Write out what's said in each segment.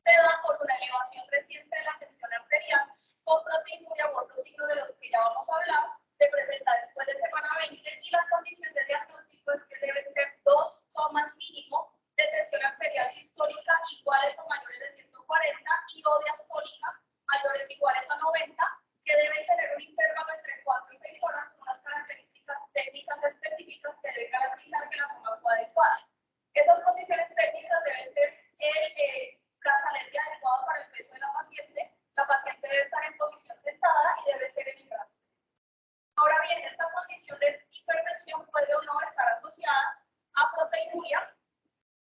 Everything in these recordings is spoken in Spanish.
se da por una elevación reciente de la tensión arterial con proteinuria u otro signo de los que ya vamos a hablar. Se presenta después de semana 20 y la condición de diagnóstico es que deben ser 2 tomas mínimo de tensión arterial sistólica iguales o mayores de 140 y o diastólica mayores o iguales a 90, que deben tener un intervalo entre 4 y 6 horas con unas características técnicas específicas que deben garantizar que la toma fue adecuada. Esas condiciones técnicas deben ser el brazalete adecuado para el peso de la paciente debe estar en posición sentada y debe ser en el brazo. Ahora bien, esta condición de hipertensión puede o no estar asociada a proteinuria,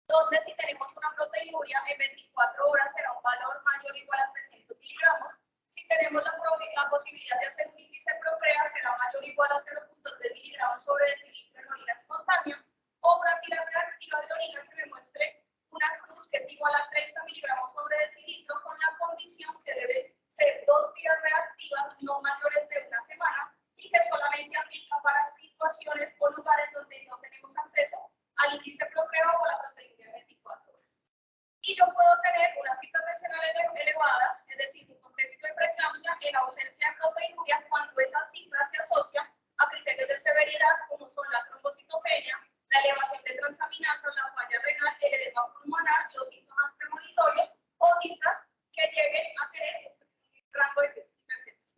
donde si tenemos una proteinuria en 24 horas será un valor mayor o igual a 300 miligramos. Si tenemos la posibilidad de hacer un índice ProCrea, será mayor o igual a 0.3 miligramos sobre decilitro en orina espontánea, o una tira reactiva de orina que me muestre una cruz que es igual a 30 miligramos sobre decilitro, con la condición que debe ser 2 tiras reactivas no mayores de una semana y que solamente aplica para situaciones o lugares donde no tenemos acceso al índice ProCrea o la proteína en 24 horas. Y yo puedo tener una cita tensional elevada, es decir, un contexto de preeclampsia en ausencia de proteinuria cuando esa cifra se asocia a criterios de severidad como son la trombocitopenia, la elevación de transaminasas, la falla renal, el edema pulmonar, los síntomas premonitorios o cifras que lleguen a tener un rango de crisis hipertensiva.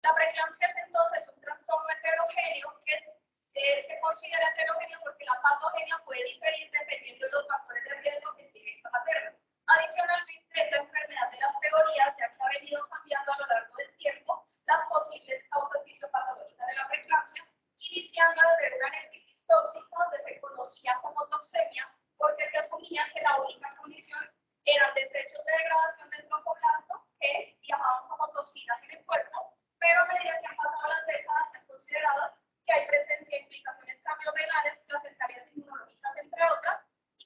La preeclampsia es entonces un trastorno heterogéneo que se considera heterogéneo porque la patogenia puede diferir dependiendo de los factores de riesgo que tiene esa materna. Adicionalmente, es la enfermedad de las teorías, ya que ha venido cambiando a lo largo del tiempo las posibles causas fisiopatológicas de la preeclampsia, iniciando desde una nefritis tóxica, donde se conocía como toxemia, porque se asumía que la única condición eran desechos de degradación del tromboblasto que viajaban como toxinas en el cuerpo, pero a medida que han pasado las décadas se ha considerado que hay presencia de implicaciones cardiorenales, placentarias, inmunológicas, entre otras,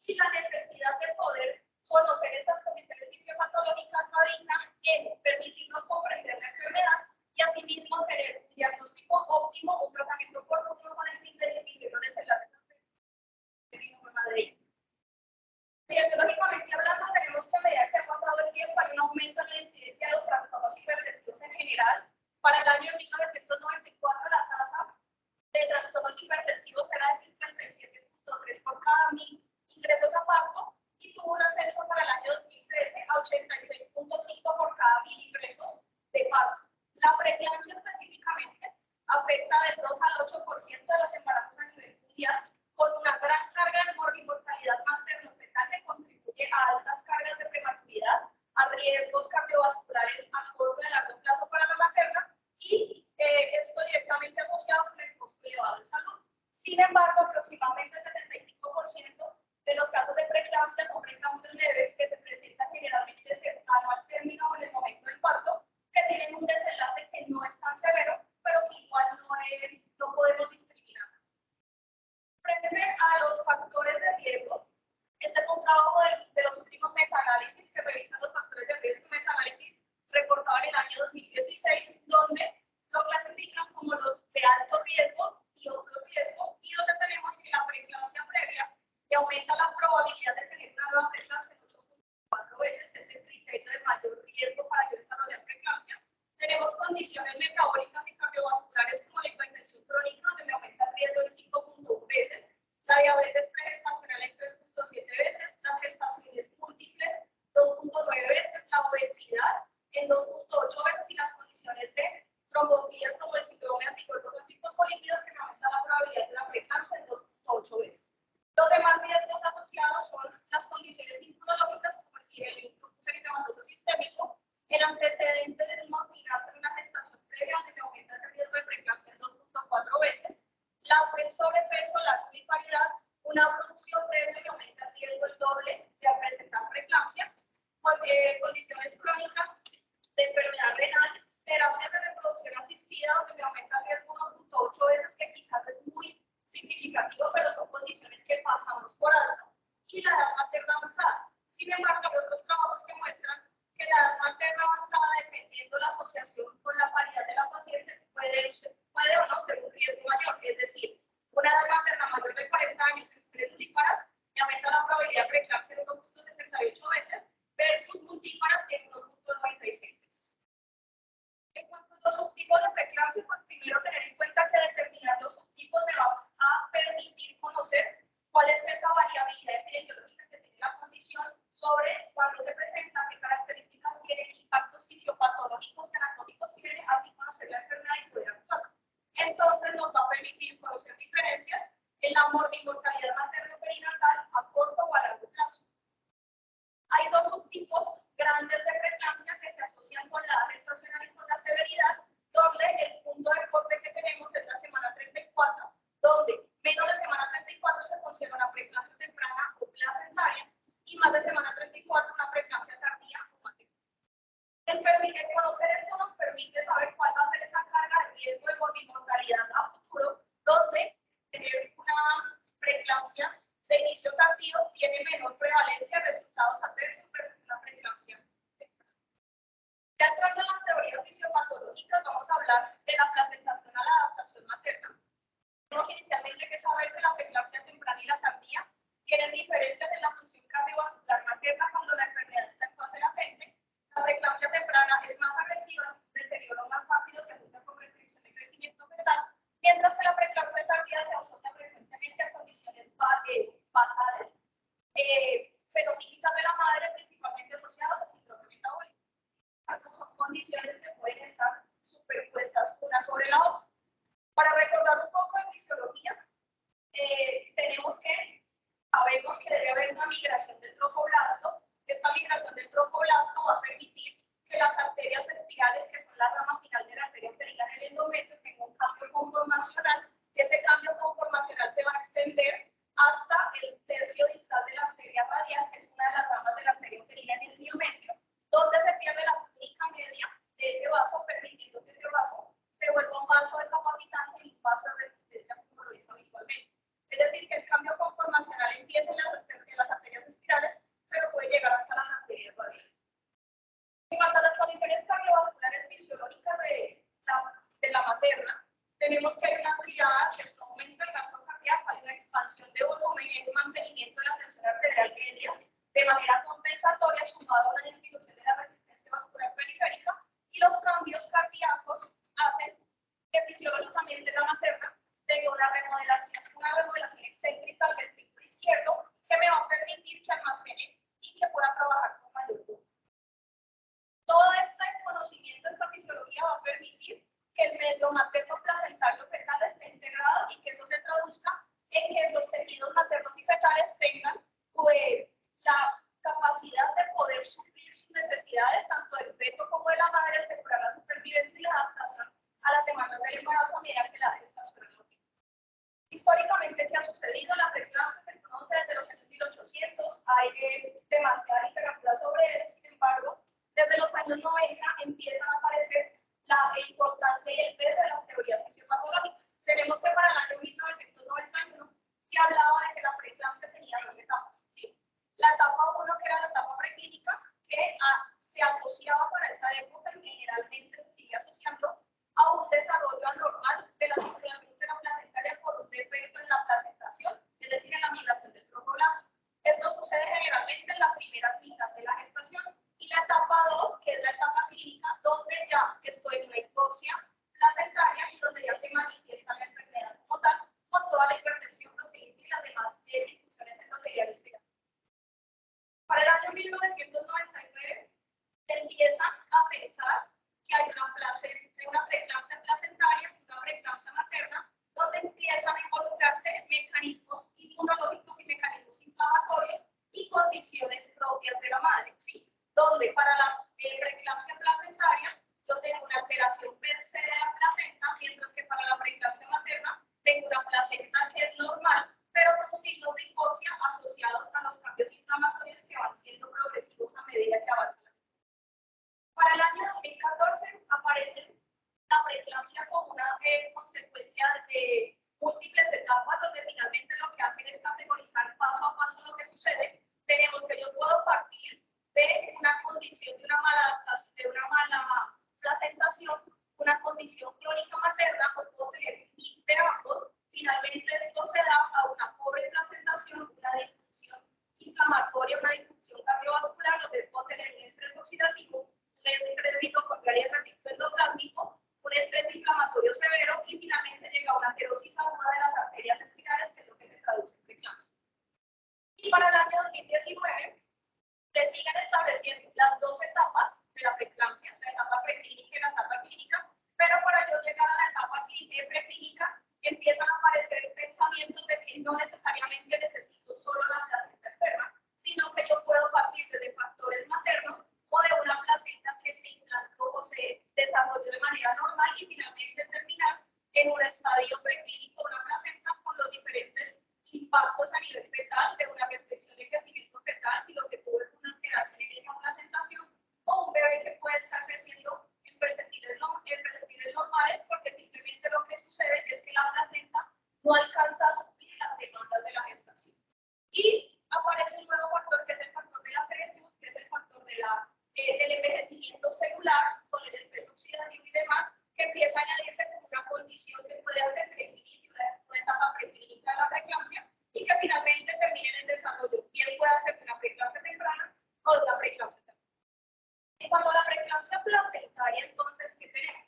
y la necesidad de poder conocer estas condiciones fisiopatológicas radica en permitirnos comprender la enfermedad y asimismo tener un diagnóstico óptimo, un tratamiento oportuno con el fin de disminuir los desenlaces de Madrid. Epidemiológicamente hablando, tenemos que a medida que ha pasado el tiempo hay un aumento en la incidencia de los trastornos hipertensivos en general. Para el año 1994 la tasa de trastornos hipertensivos era de 57.3 por cada 1000 ingresos a parto y tuvo un ascenso para el año 2013 a 86.5 por cada 1000 ingresos de parto. La preeclampsia específicamente afecta del 2 al 8% de los embarazos a nivel mundial, con una gran carga de mortalidad materno-fetal que contribuye a altas cargas de prematuridad, a riesgos cardiovasculares a corto y a largo plazo para la materna y esto directamente asociado con el costo elevado de salud. Sin embargo, aproximadamente el 75% de los casos de preeclampsia son preeclamsias leves que se presentan generalmente cercano al término o en el momento del parto, que tienen un desenlace que no es tan severo, pero que igual no podemos discriminar. Frente a los factores de riesgo, este es un trabajo de los últimos metaanálisis que revisan los factores de riesgo, metaanálisis reportado en el año 2016, donde lo clasifican como los de alto riesgo y otro riesgo, y donde tenemos que la preeclampsia previa, que aumenta la probabilidad de tener una nueva preeclampsia en 8.4 veces, es el criterio de mayor riesgo para yo desarrollar preeclampsia. Tenemos condiciones metabólicas y cardiovasculares como la hipertensión crónica, donde me aumenta el riesgo en 5.1 veces, la diabetes pregestacional en 3.7 veces, las gestaciones múltiples 2.9 veces, la obesidad en 2.8 veces y las condiciones de trombofilas como el síndrome de anticuerpos antifosfolípidos que me aumenta la probabilidad de la preeclampsia en 2.8 veces. Los demás riesgos asociados son las condiciones inmunológicas como el lupus eritematoso sistémico, el antecedente del morfinato en una gestación previa donde me aumenta el riesgo de preeclampsia en 2.4 veces, el sobrepeso, la coliparidad, una producción previa que aumenta el riesgo el doble de presentar preeclampsia, condiciones crónicas de enfermedad renal, terapias de reproducción asistida donde me aumenta el riesgo 1.8 veces, que quizás es muy significativo, pero son condiciones que pasamos por alto, y la edad materna avanzada. Sin embargo, hay otros trabajos que muestran que la edad materna avanzada, dependiendo de la asociación con la paridad de la paciente, puede o no ser un riesgo mayor, es decir, una edad materna mayor de 40 años en mujeres nulíparas me aumenta la probabilidad de preeclampsia en 1.68 veces, versus multíparas en 1.96 veces. En cuanto a los subtipos de preeclampsia, pues primero tener en cuenta que determinar los subtipos me va a permitir conocer cuál es esa variabilidad epidemiológica que tiene la condición sobre cuándo se presenta, qué características tiene, qué impactos fisiopatológicos y anatómicos tiene, así conocer la enfermedad y poder actuar. Entonces nos va a permitir conocer diferencias en la mortalidad materno-perinatal a corto o a largo plazo. Hay dos subtipos grandes de preeclampsia que se asocian con la gestacional y con la severidad, donde el punto de corte que tenemos es la semana 34, donde menos de semana 34 se considera una preeclampsia temprana o placentaria y más de semana 34 una preeclampsia tardía o materna. El conocer esto nos permite saber cuál va a ser esa carga de riesgo de morbimortalidad a futuro, donde tener una preeclampsia de inicio tardío tiene menor prevalencia de resultados adversos versus una preeclampsia temprana. Ya entrando en las teorías fisiopatológicas, vamos a hablar de la placentación a la adaptación materna. Tenemos inicialmente que saber que la preeclampsia temprana y la tardía tienen diferencias en la función cardiovascular materna cuando la enfermedad está en fase latente. La preeclampsia temprana es más agresiva, deterioro más rápido, se ajusta con restricción de crecimiento fetal, mientras que la preeclampsia tardía se asocia frecuentemente a condiciones basales, fenotípicas de la madre, principalmente asociadas a síndrome metabólico. Son condiciones que pueden estar superpuestas una sobre la otra. Para recordar un poco de fisiología, sabemos que debe haber una migración del tromboblasto. Esta migración del tromboblasto va a permitir que las arterias espirales, que son la rama final de la arteria uterina en el endometrio, tengan un cambio conformacional. Ese cambio conformacional se va a extender hasta el tercio distal de la arteria radial, que es una de las ramas de la arteria uterina en el miometrio, donde se pierde la túnica media de ese vaso, permitiendo que ese vaso se vuelva un vaso de capacitancia y un vaso de resistencia como lo es habitualmente. Es decir, que el cambio conformacional empieza en las arterias espirales, pero puede llegar hasta las arterias radiales. En cuanto a las condiciones cardiovasculares fisiológicas de la materna, tenemos que hay una triada, que es un aumento del gasto cardíaco, hay una expansión de volumen y un mantenimiento de la tensión arterial media de manera compensatoria, sumado a una disminución de la resistencia vascular periférica, y los cambios cardíacos hacen que fisiológicamente la materna tenga una remodelación excéntrica al ventrículo izquierdo que me va a permitir que almacene y que pueda trabajar con mayor volumen. Todo este conocimiento, esta fisiología va a permitir que el medio materno placentario fetal esté integrado y que eso se traduzca en que los tejidos maternos y fetales tengan la capacidad de poder suplir sus necesidades, tanto del feto como de la madre, asegurar la supervivencia y la adaptación a las demandas del embarazo a medida que la gestación lo tiene. Históricamente, ¿qué ha sucedido? La preeclampsia se conoce desde los años 1800, hay demasiada literatura sobre eso, sin embargo, desde los años 90 empiezan a aparecer la importancia y el peso de las teorías fisiopatológicas. Tenemos que para el año 1991 se hablaba de que la preeclampsia tenía dos etapas. ¿Sí? La etapa 1, que era la etapa preclínica, que se asociaba para esa época y generalmente se sigue asociando a un desarrollo anormal de la circulación intraplacentaria por un defecto en la placentación, es decir, en la migración del tromboblasto. Esto sucede generalmente en la primera mitad de la gestación. Y la etapa 2, que es la etapa clínica, donde ya estoy en una hipoxia placentaria y donde ya se manifiesta la enfermedad como tal, con toda la hipertensión proteínica y las demás disfunciones endoteliales que ya. Para el año 1999 se empieza a pensar que hay una preeclampsia placentaria, una preeclampsia materna, donde empiezan a involucrarse mecanismos inmunológicos y mecanismos inflamatorios y condiciones propias de la madre, ¿sí? Donde para la preeclampsia placentaria yo tengo una alteración per se de la placenta, mientras que para la preeclampsia materna tengo una placenta que es normal, pero con signos de hipoxia asociados a los cambios inflamatorios que van siendo progresivos a medida que avanza la vida. Para el año 2014 aparece la preeclampsia como una consecuencia de múltiples etapas, donde finalmente lo que hacen es categorizar paso a paso lo que sucede. Tenemos que yo puedo partir de una condición de una mala adaptación, de una mala placentación, una condición crónica materna, o puedo tener un mix de ambos. Finalmente esto se da a una pobre placentación, una disfunción inflamatoria, una disfunción cardiovascular, donde puedo tener ofreciendo las dos etapas de la preeclampsia, la etapa preclínica y la etapa clínica, pero para yo llegar a la etapa preclínica empiezan a aparecer pensamientos de que no necesariamente necesito solo la placenta enferma, sino que yo puedo partir desde factores maternos o de una placenta que se implantó o se desarrolló de manera normal y finalmente terminar en un estadio preclínico, una placenta con los diferentes impactos a nivel fetal, de una restricción de crecimiento fetal, si lo que tuvo es una alteración en esa placentación, o un bebé que puede estar creciendo en percentiles normales, porque simplemente lo que sucede es que la placenta no alcanza a suplir las demandas de la gestación. Y aparece un nuevo factor, que es el factor de la serenitud, que es el factor de del envejecimiento celular, con el estrés oxidativo y demás, que empieza a añadirse como una condición que puede hacer que el inicio de una etapa preclínica de la preeclampsia y que finalmente termine en el desarrollo. Bien puede ser de una preeclampsia temprana o de una preeclampsia temprana. En cuanto a la preeclampsia placentaria, entonces, ¿qué tenemos?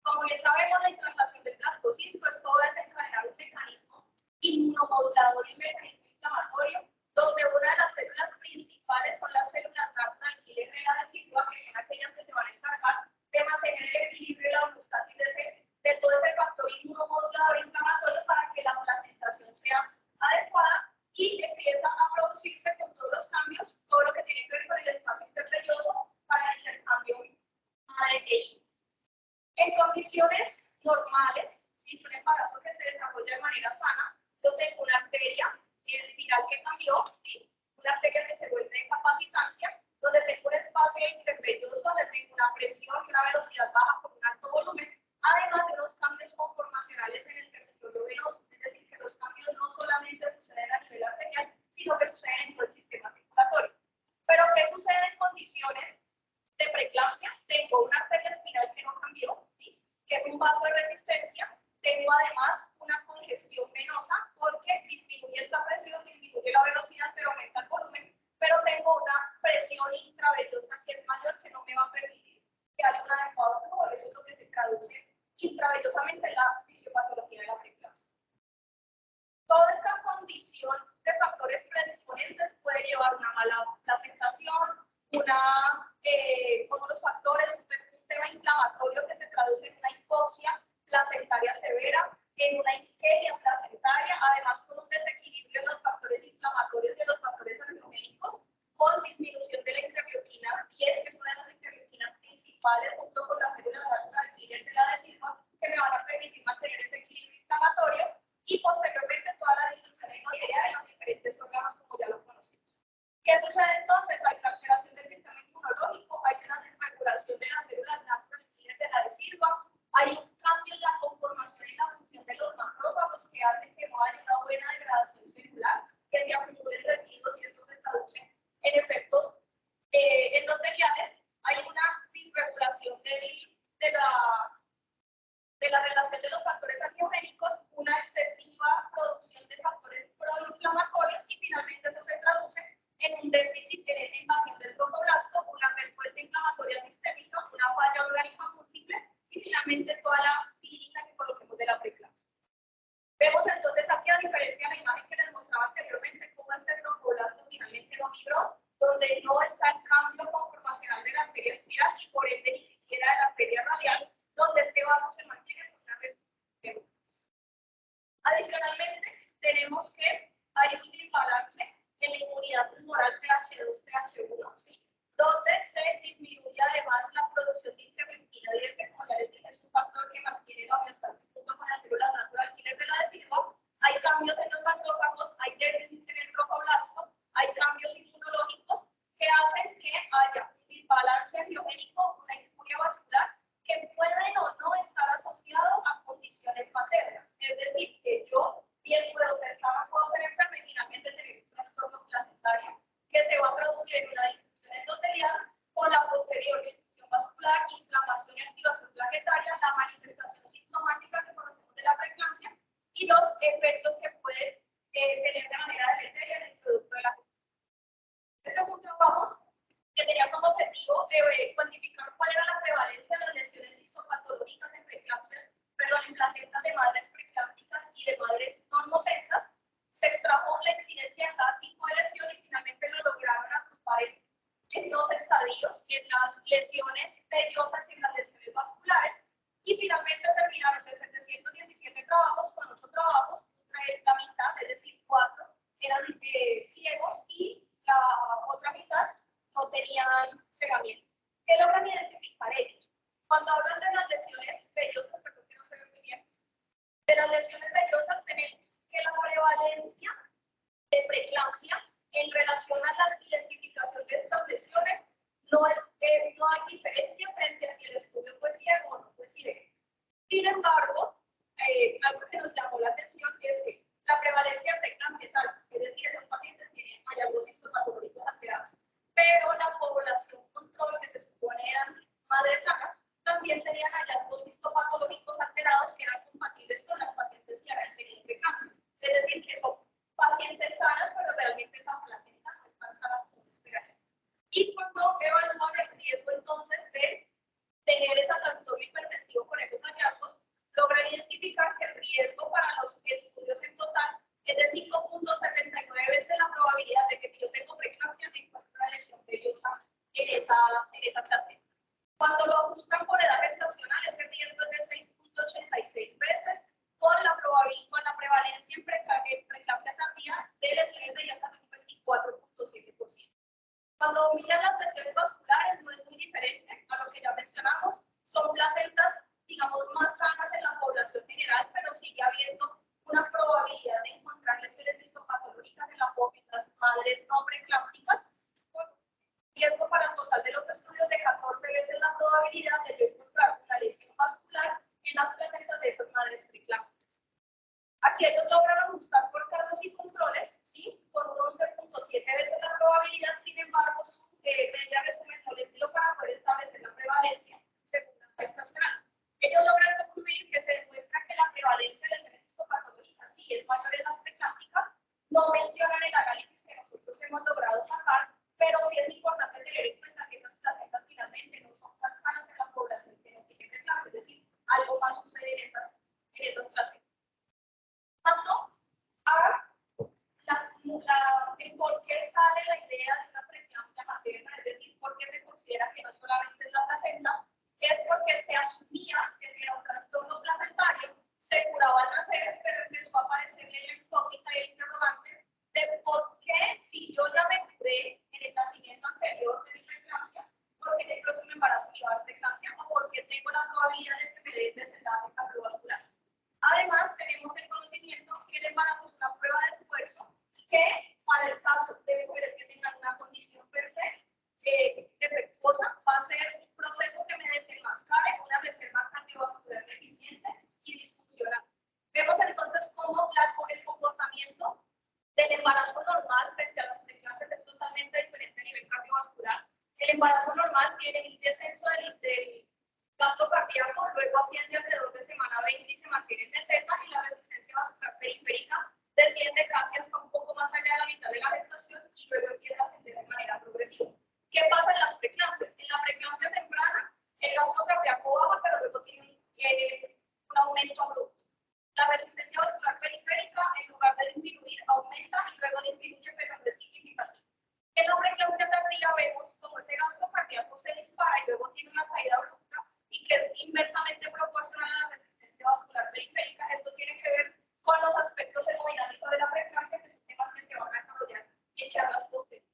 Como bien sabemos, la implantación del blastocisto es todo desencadenar un mecanismo inmunomodulador y un mecanismo inflamatorio, donde una de las células principales son las células natural killer de la decidua, que son aquellas que se van a encargar de mantener el equilibrio y la homeostasis de todo ese factor inmunomodulador inflamatorio para que la placentación sea adecuada y empieza a producirse con todos los cambios, todo lo que tiene que ver con el espacio intervelloso para el intercambio madre-tejido. En condiciones normales, si un embarazo que se desarrolla de manera sana, yo tengo una arteria espiral que cambió, ¿sí? Una arteria que se vuelve de capacitancia, donde tengo un espacio intervelloso, donde tengo una presión y una velocidad baja con un alto volumen, además de unos cambios conformacionales en el territorio venoso, es decir, que los cambios no solamente suceden a nivel arterial, sino que suceden en todo el sistema circulatorio. Pero, ¿qué sucede en condiciones de preeclampsia? Tengo una arteria espiral que no cambió, ¿sí? Que es un vaso de resistencia. Tengo además una congestión venosa porque disminuye esta presión, disminuye la velocidad, pero aumenta el volumen. Pero tengo una presión intravenosa que es mayor, que no me va a permitir que haya un adecuado flujo. Eso es lo que se traduce intravenosamente en la fisiopatología de la preeclampsia. Toda esta condición de factores predisponentes puede llevar a una mala placentación, como los factores, un tema inflamatorio que se traduce en una hipoxia placentaria severa, en una isquemia placentaria, además con un desequilibrio en los factores inflamatorios y en los factores angiogénicos, con disminución de la interleuquina 10, que es una de las interleuquinas principales, junto con las células natural killer de la decidua, que me van a permitir mantener ese equilibrio inflamatorio, y posteriormente toda la disfunción endotelial en los diferentes órganos, como ya lo conocimos. ¿Qué sucede entonces? Hay una alteración del sistema inmunológico, hay una desregulación de las células natural killer de la decidua, hay un cambio en la conformación y la función de los macrófagos que hacen que no haya una buena degradación celular, que se acumulen residuos y eso se traduce en efectos endoteliales. Hay una disregulación de la relación de los factores angiogénicos, una excesiva producción de factores proinflamatorios y finalmente eso se traduce en un déficit en esa invasión del tromboblasto, una respuesta inflamatoria sistémica, una falla orgánica múltiple y finalmente toda la clínica que conocemos de la preeclampsia. Vemos entonces aquí, a diferencia de la imagen que les mostraba anteriormente, cómo este tromboblasto finalmente no migró, donde no está el cambio conformacional de la arteria espiral y por ende ni siquiera de la arteria radial, donde este vaso se mantiene con una respuesta. Adicionalmente, tenemos que hay un desbalance en la inmunidad tumoral TH2-TH1, ¿sí? Donde se disminuye además la producción de interleuquina 10, que como ya les dije es un factor que mantiene la homeostasis junto con las células natural killer de la decidua. Hay cambios en los macrófagos, hay déficit en el tromboblasto, hay cambios inmunológicos que hacen que haya un desbalance angiogénico, una injuria vascular, que pueden o no estar asociado a condiciones maternas. Es decir, que yo bien puedo ser sano, puedo ser enferma y finalmente tener un trastorno placentario que se va a traducir en una disfunción endotelial con la posterior disfunción vascular, inflamación y activación plaquetaria, la manifestación sintomática que conocemos de la preeclampsia y los efectos que pueden tener de manera deletérea en el producto de la gestación. Este es un trabajo que tenía como objetivo cuantificar cuál era la prevalencia de las lesiones histopatológicas en preeclampsias, en placentas de madres preeclámpticas y de madres normotensas. Se extrajo la incidencia de cada tipo de lesión y finalmente lo lograron agrupar en dos estadios estadios en las lesiones vellosas y en las lesiones vasculares. Y finalmente terminaron de 717 trabajos con 8 trabajos, la mitad, es decir, 4 eran ciegos y la otra mitad no tenían cegamiento. ¿Qué logran identificar ellos? Cuando hablan de las lesiones vellosas, perdón que no se ve muy bien, de las lesiones vellosas tenemos que la prevalencia de preeclampsia en relación a la identificación de estas lesiones no hay diferencia frente a si el estudio fue ciego o no fue ciego. Sin embargo, algo que nos llamó la atención es que la prevalencia de preeclampsia es alta, es decir, los pacientes tienen hallazgos histopatológicos alterados, pero la población control, que se supone eran madres sanas, también tenían hallazgos histopatológicos alterados que eran compatibles con las pacientes que habían tenido preeclampsia. Es decir, que son pacientes sanas, pero realmente esa placenta no es tan sana como esperaría. Y cuando evaluaron el riesgo entonces de tener ese trastorno hipertensivo con esos hallazgos, logran identificar que el riesgo para los estudios en total es de 5.79 veces la probabilidad de que si yo tengo preeclampsia me encuentre una lesión vellosa en esa placenta. Cuando lo ajustan por edad gestacional, ese riesgo es de 6.86 veces con la prevalencia en preeclampsia tardía de lesiones vellosas de un 24.7%. Cuando miran las lesiones vasculares, no es muy diferente a lo que ya mencionamos. Son placentas, digamos, más sanas en la población general, pero sigue habiendo una probabilidad de encontrar lesiones histopatológicas en las madres no preeclámpticas, con riesgo para el total de los estudios de 14 veces la probabilidad de yo encontrar una lesión vascular en las placentas de estas madres preeclámpticas. Aquí ellos logran ajustar por casos y controles, ¿sí? Con un 11.7 veces la probabilidad, sin embargo, su media resumen no les dio para poder establecer la prevalencia según la estacional. Ellos logran concluir que se demuestra que la prevalencia de lesiones histopatológicas sí es mayor en las preeclámpticas. No mencionan el análisis que nosotros hemos logrado sacar, pero sí es importante tener en cuenta que esas placentas finalmente no son tan sanas en la población que no tiene preeclampsia, es decir, algo más sucede en esas placentas. Cuanto a el por qué sale la idea de una preeclampsia materna, es decir, por qué se considera que no solamente es la placenta, es porque se asumía que si era un trastorno placentario, se curaba al nacer, pero empezó a aparecerle la incógnita y el interrogante de por qué si yo ya me curé en el nacimiento anterior de mi preeclampsia, por qué en el próximo embarazo me va a dar preeclampsia o por qué tengo la probabilidad de que me dé desenlace cardiovascular. Además, tenemos el conocimiento que el embarazo es una prueba de esfuerzo que, para el caso de mujeres que tengan una condición per se defectuosa, va a ser un proceso que me desenmascare una reserva cardiovascular deficiente y disfuncional. Vemos entonces cómo el comportamiento del embarazo normal frente a las preeclampsias es totalmente diferente a nivel cardiovascular. El embarazo normal tiene un descenso del gasto cardíaco, luego asciende alrededor de semana 20 y se mantiene en meseta, y la resistencia vascular periférica desciende casi hasta un poco más allá de la mitad de la gestación y luego empieza a ascender de manera progresiva. ¿Qué pasa en las preeclampsias? En la preeclampsia temprana, el gasto cardíaco baja, pero luego tiene un aumento abrupto. La resistencia vascular periférica, en lugar de disminuir, aumenta y luego disminuye, pero no es significativo. En la preeclampsia tardía vemos como ese gasto cardíaco se dispara y luego tiene una caída abrupta y que es inversamente proporcional a la resistencia vascular periférica. Esto tiene que ver con los aspectos hemodinámicos de la preeclampsia, que son temas que se van a desarrollar en charlas posteriores.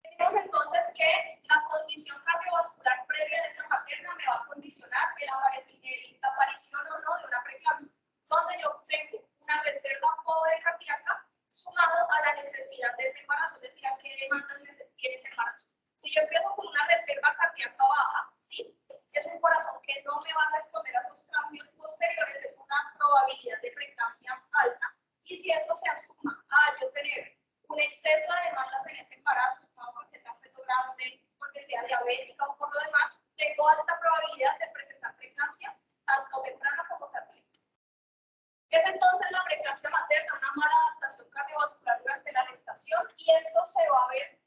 Tenemos entonces que la condición cardiovascular previa de esa materna me va a condicionar la aparición o no de una preeclampsia, donde yo tengo una reserva pobre cardíaca sumado a la necesidad de ese embarazo, es decir, a qué demandas tiene ese embarazo. Si yo empiezo con una reserva cardíaca baja, ¿sí? Es un corazón que no me va a responder a esos cambios posteriores, es una probabilidad de preeclampsia alta, y si eso se asuma a yo tener un exceso de demandas en ese embarazo, porque sea un feto grande, porque sea diabética o por lo demás, tengo alta probabilidad de presentar preeclampsia, tanto temprana como tardía. Es entonces la preeclampsia materna una mala adaptación cardiovascular durante la gestación, y esto se va a ver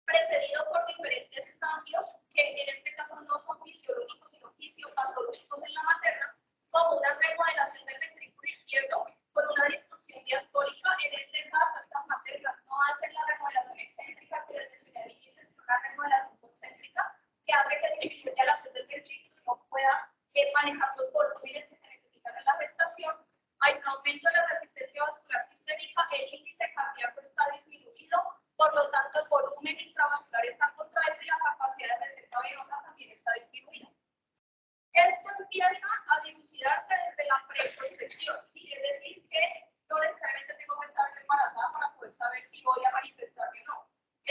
precedido por diferentes cambios que en este caso no son fisiológicos, sino fisiopatológicos en la materna, como una remodelación del ventrículo izquierdo con una disfunción diastólica. En este caso, estas maternas no hacen la remodelación excéntrica que les mencioné al inicio,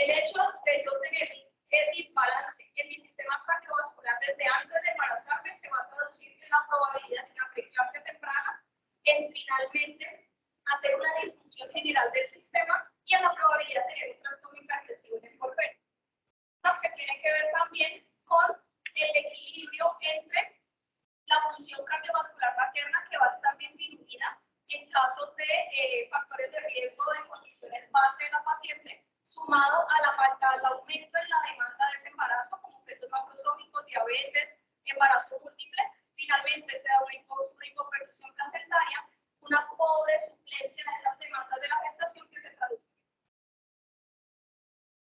El hecho de yo tener desbalance en mi sistema cardiovascular desde antes de embarazarme se va a traducir en la probabilidad de una preeclampsia temprana, en finalmente hacer una disfunción general del sistema y en la probabilidad de tener un trastorno hipertensivo en el porvenir. Las que tienen que ver también con el equilibrio entre la función cardiovascular materna, que va a estar disminuida en casos de factores de riesgo de condiciones base de la paciente, sumado al aumento en la demanda de ese embarazo, como fetos macrosómicos, diabetes, embarazo múltiple. Finalmente se da una hipoperfusión placentaria, una pobre suplencia de esas demandas de la gestación que se traduce.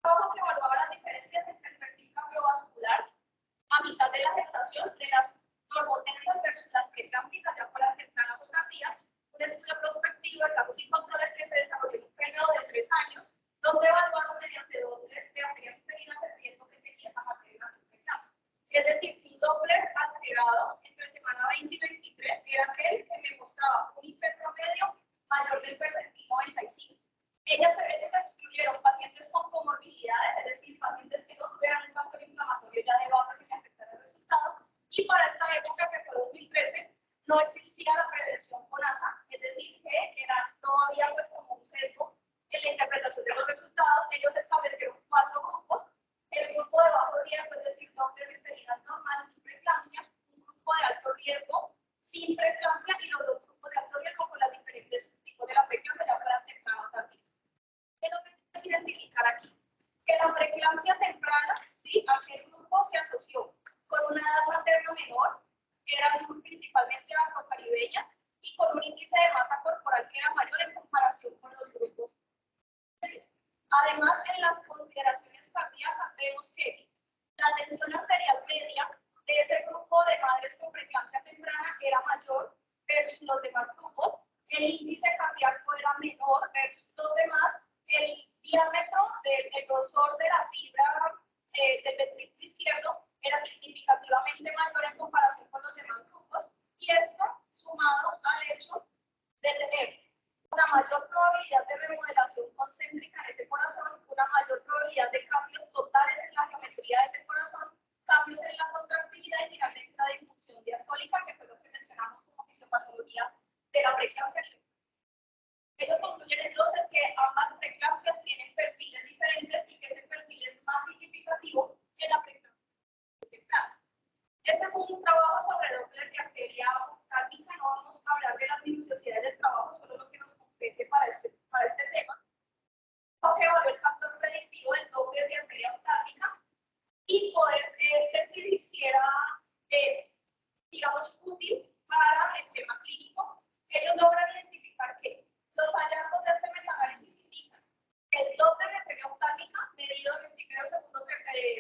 Trabajo que evaluaba las diferencias entre el perfil cardiovascular a mitad de la gestación de las normotensas versus las preeclámpticas ya para tempranas o tardías, un estudio prospectivo de casos y controles que se desarrolló en un periodo de 3 años, donde evaluaron mediante Doppler de arterias uterinas el riesgo que tenía esa materia en la preeclampsia. Es decir, un Doppler alterado entre semana 20 y 23 era aquel que me mostraba un hiperpromedio mayor del percentil 95. Ellos excluyeron pacientes con comorbilidades, es decir, pacientes que no tuvieran un factor inflamatorio ya de base que se afectara el resultado. Y para esta época, que fue 2013, no existía la prevención con ASA, es decir, que no había pues como un sesgo en la interpretación de los resultados. Ellos establecieron 4 grupos. El grupo de bajo riesgo, es decir, Doppler uterinas normales sin preeclampsia, un grupo de alto riesgo sin preeclampsia y los 2 grupos de alto riesgo con las diferentes subtipos de la preeclampsia ya para temprana también. ¿Qué lo que queremos identificar aquí? Que la preeclampsia temprana, ¿sí? Aquel grupo se asoció con una edad materna menor, eran principalmente afrocaribeñas y con un índice de masa corporal que era mayor en comparación con los grupos. Además, en las consideraciones cardíacas vemos que la tensión arterial media de ese grupo de madres con preeclampsia temprana era mayor versus los demás grupos, el índice cardíaco era menor versus los demás, el diámetro del grosor de la fibra del ventrículo izquierdo era significativamente mayor en comparación con los demás grupos, y esto sumado al hecho de tener una mayor probabilidad de remodelación concéntrica en ese corazón, una mayor probabilidad de cambios totales en la geometría de ese corazón, cambios en la contractilidad y finalmente la disfunción diastólica, que fue lo que mencionamos como fisiopatología de la preeclampsia. Ellos concluyen entonces que ambas preeclampsias tienen perfiles diferentes y que ese perfil es más significativo en la preeclampsia temprana. Este es un trabajo sobre Doppler de arteria oftálmica. No vamos a hablar de las minuciosidades del trabajo, solo lo que nos compete para este tema. Que evaluar el factor predictivo del Doppler de arteria oftálmica y poder decidir si era, digamos, útil para el tema clínico. Ellos logran identificar que los hallazgos de este metaanálisis indican que el Doppler de arteria oftálmica medido en el primero o segundo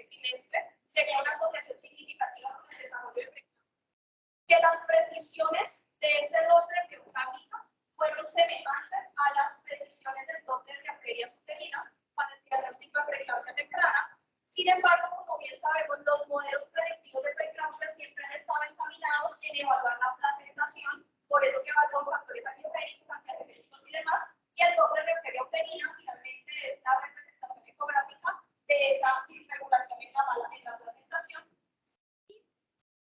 trimestre tenía una asociación significativa con el desarrollo del preeclampsia, que las precisiones de ese Doppler de oftálmica fueron semejantes a las precisiones del Doppler de arterias uterinas para el diagnóstico de preeclampsia temprana. Sin embargo, como bien sabemos, los modelos predictivos de preeclampsia siempre han estado encaminados en evaluar la placentación, por eso se evalúan factores angiogénicos, antiangiogénicos y demás, y el Doppler de arteria uterina finalmente es la representación ecográfica de esa disregulación en la placentación.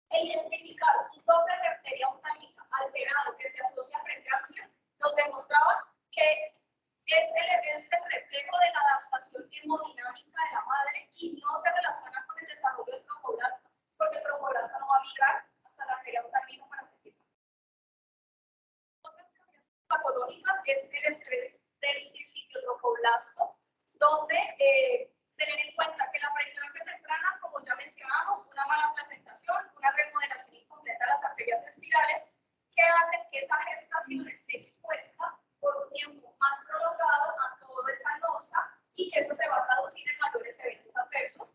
El identificar un Doppler de arteria oftálmica alterado que se asocia a preeclampsia nos demostraba que es el reflejo de la adaptación hemodinámica de la madre y no se relaciona con el desarrollo del tromboblasto, porque el tromboblasto no va a migrar hasta la arteria oftálmica para servir. Otras causas patológicas es el estrés del sitio tromboblasto, donde tener en cuenta que la preeclampsia temprana, como ya mencionamos, una mala placentación, una remodelación incompleta de las arterias espirales, que hacen que esa gestación esté expuesta por un tiempo más prolongado a toda esa losa y que eso se va a traducir en mayores eventos adversos,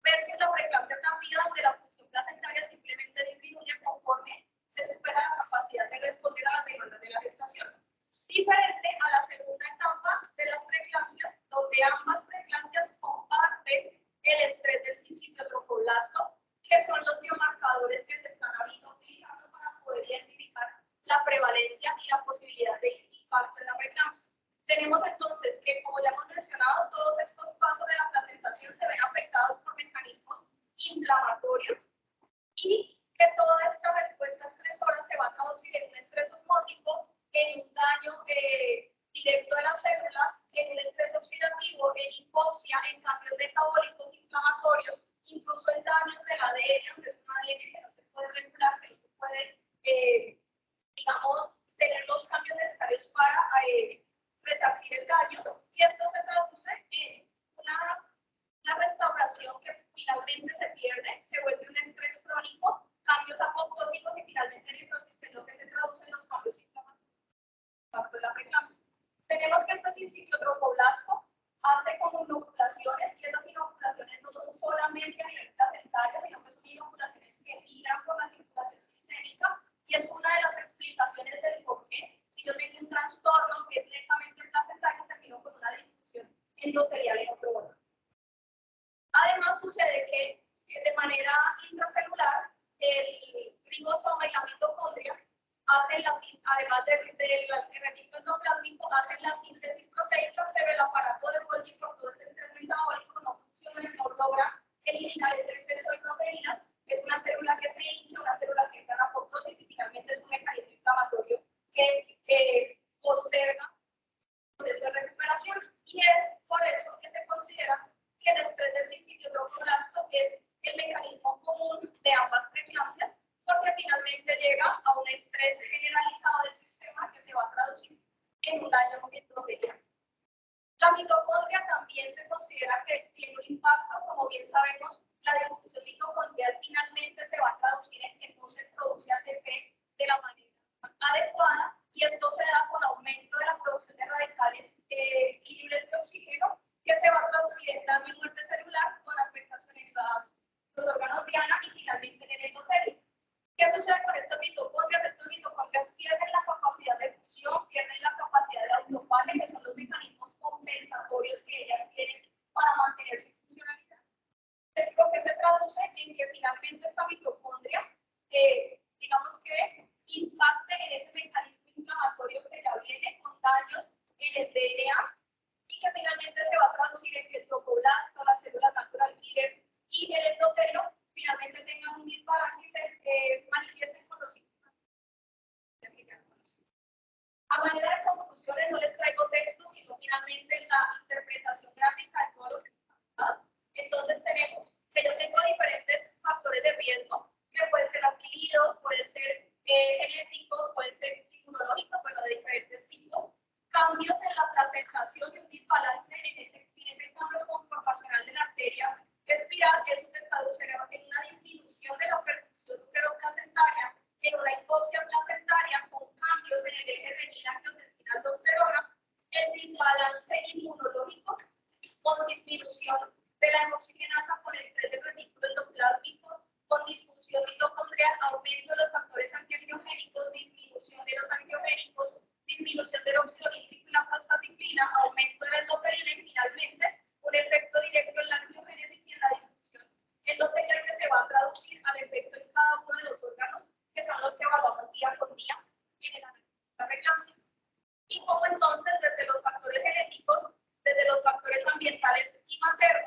versus la preeclampsia tardía, donde la función placentaria simplemente disminuye conforme se supera la capacidad de responder a las demandas de la gestación. Diferente a la segunda etapa de las preeclampsias, donde ambas preeclampsias comparten el estrés del sincitio tromboblasto, que son los biomarcadores que se están ahorita utilizando para poder identificar la prevalencia y la posibilidad de impacto en la preeclampsia. Tenemos entonces que, como ya hemos mencionado, todos estos pasos de la asocia en cambios metabólicos inflamatorios, incluso en daños del ADN, donde es un ADN que no se puede regular, que no se puede, digamos, tener los cambios necesarios para resarcir el daño. Y esto se traduce en una restauración que finalmente se pierde, se vuelve un estrés crónico, cambios apoptóticos y finalmente necrosis, que es lo que se traduce en los cambios inflamatorios de la preeclampsia. Tenemos que este sincitio tromboblasto hace como inoculaciones, y esas inoculaciones no son solamente a nivel placentario, sino que son inoculaciones que migran por la circulación sistémica, y es una de las explicaciones del por qué, si yo tengo un trastorno que es netamente placentario, termino con una disfunción endotelial en otro órgano. Además, sucede que de manera intracelular, el ribosoma y la mitocondria hacen además del retículo endoplásmico, hacen la síntesis proteica, pero el aparato de Golgi, por todo ese estrés metabólico, no funciona y no logra eliminar ese exceso de proteínas. Es una célula que se hincha, una célula que entra en apoptosis y finalmente es un mecanismo inflamatorio que posterga el proceso de recuperación. Y es por eso que se considera que el estrés del sincitio tromboblasto es el mecanismo común de ambas preeclampsias, porque finalmente llega a un estrés generalizado del sistema que se va a traducir en un daño endotelial. La mitocondria también se considera que tiene un impacto, como bien sabemos, la disfunción mitocondrial finalmente se va a traducir en que no se produce ATP de la manera adecuada, y esto se da con aumento de la producción de radicales libres de oxígeno, que se va a traducir en daño y muerte celular con afectación en los órganos diana y finalmente en el endotelio. ¿Qué sucede con estas mitocondrias? Estas mitocondrias pierden la capacidad de fusión, pierden la capacidad de autofagia, que son los mecanismos compensatorios que ellas tienen para mantener su funcionalidad. Lo que se traduce en que finalmente esta mitocondria, digamos que impacte en ese mecanismo inflamatorio que ya viene con daños en el DNA, y que finalmente se va a traducir en que el tromboblasto, la célula natural killer y el endotelio finalmente tengan un desbalance y se manifiesten con los síntomas. A manera de conclusiones, no les traigo textos, sino finalmente la interpretación gráfica de todo lo que hemos hablado. Entonces tenemos que yo tengo diferentes factores de riesgo, que pueden ser adquiridos, pueden ser genéticos, pueden ser inmunológicos, pero de diferentes tipos. Cambios en la placentación y un desbalance en ese cambio conformacional de la arteria espiral, eso se traduce en una disminución de la perfusión uteroplacentaria, en una hipoxia placentaria con cambios en el eje renina-angiotensina-aldosterona, el desbalance inmunológico con disminución de la hemoxigenasa con estrés del retículo endoplásmico, con disfunción mitocondrial, aumento de los factores antiangiogénicos, disminución de los angiogénicos, disminución del óxido nítrico y la prostaciclina, aumento de la endotelina y finalmente un efecto directo en la angiogénesis y en la disfunción endotelial, que se va a traducir al efecto en cada uno de los órganos, que son los que evaluamos día con día en la preeclampsia. Y como entonces desde los factores genéticos, desde los factores ambientales y maternos,